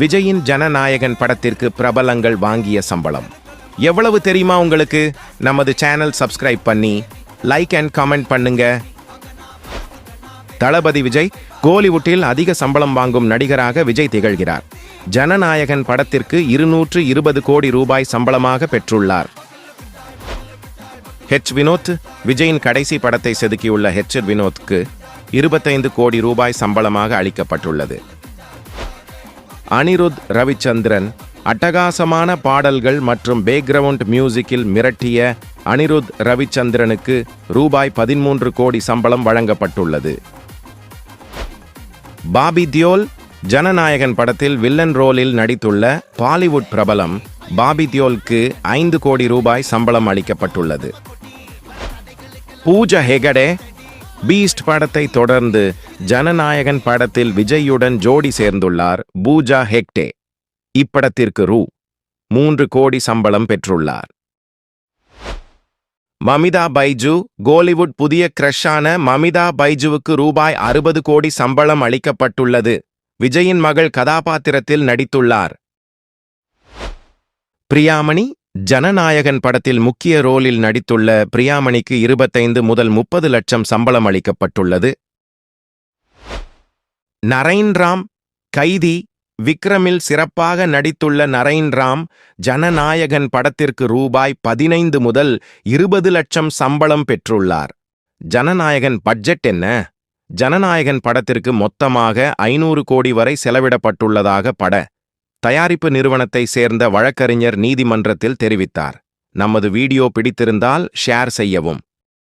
விஜயின் ஜனநாயகன் படத்திற்கு பிரபலங்கள் வாங்கிய சம்பளம் எவ்வளவு தெரியுமா உங்களுக்கு? நமது சேனல் சப்ஸ்கிரைப் பண்ணி லைக் அண்ட் கமெண்ட் பண்ணுங்க. தளபதி விஜய் கோலிவுட்டில் அதிக சம்பளம் வாங்கும் நடிகராக விஜய் திகழ்கிறார். ஜனநாயகன் படத்திற்கு 220 கோடி ரூபாய் சம்பளமாக பெற்றுள்ளார். வினோத் விஜயின் கடைசி படத்தை செதுக்கியுள்ள வினோத்க்கு 25 கோடி ரூபாய் சம்பளமாக அளிக்கப்பட்டுள்ளது. அனிருத் ரவிச்சந்திரன் அட்டகாசமான பாடல்கள் மற்றும் பேக்ரவுண்ட் மியூசிக்கில் மிரட்டிய அனிருத் ரவிச்சந்திரனுக்கு ரூபாய் 13 கோடி சம்பளம் வழங்கப்பட்டுள்ளது. பாபி தியோல் ஜனநாயகன் படத்தில் வில்லன் ரோலில் நடித்துள்ள பாலிவுட் பிரபலம் பாபி தியோலுக்கு 5 கோடி ரூபாய் சம்பளம் அளிக்கப்பட்டுள்ளது. பூஜா ஹெகடே பீஸ்ட் படத்தை தொடர்ந்து ஜனநாயகன் படத்தில் விஜயுடன் ஜோடி சேர்ந்துள்ளார். பூஜா ஹெக்டே இப்படத்திற்கு 3 கோடி சம்பளம் பெற்றுள்ளார். மமிதா பைஜு கோலிவுட் புதிய கிரஷான மமிதா பைஜுவுக்கு ரூபாய் 60 கோடி சம்பளம் அளிக்கப்பட்டுள்ளது. விஜயின் மகள் கதாபாத்திரத்தில் நடித்துள்ளார். பிரியாமணி ஜனநாயகன் படத்தில் முக்கிய ரோலில் நடித்துள்ள பிரியாமணிக்கு 25 முதல் 30 லட்சம் சம்பளம் அளிக்கப்பட்டுள்ளது. நரைன் ராம் கைதி விக்ரமில் சிறப்பாக நடித்துள்ள நரைன் ராம் ஜனநாயகன் படத்திற்கு ரூபாய் 15 முதல் 20 லட்சம் சம்பளம் பெற்றுள்ளார். ஜனநாயகன் பட்ஜெட் என்ன? ஜனநாயகன் படத்திற்கு மொத்தமாக 500 கோடி வரை செலவிடப்பட்டுள்ளதாக பட தயாரிப்பு நிறுவனத்தை சேர்ந்த வழக்கறிஞர் நீதிமன்றத்தில் தெரிவித்தார். நமது வீடியோ பிடித்திருந்தால் ஷேர் செய்யவும்.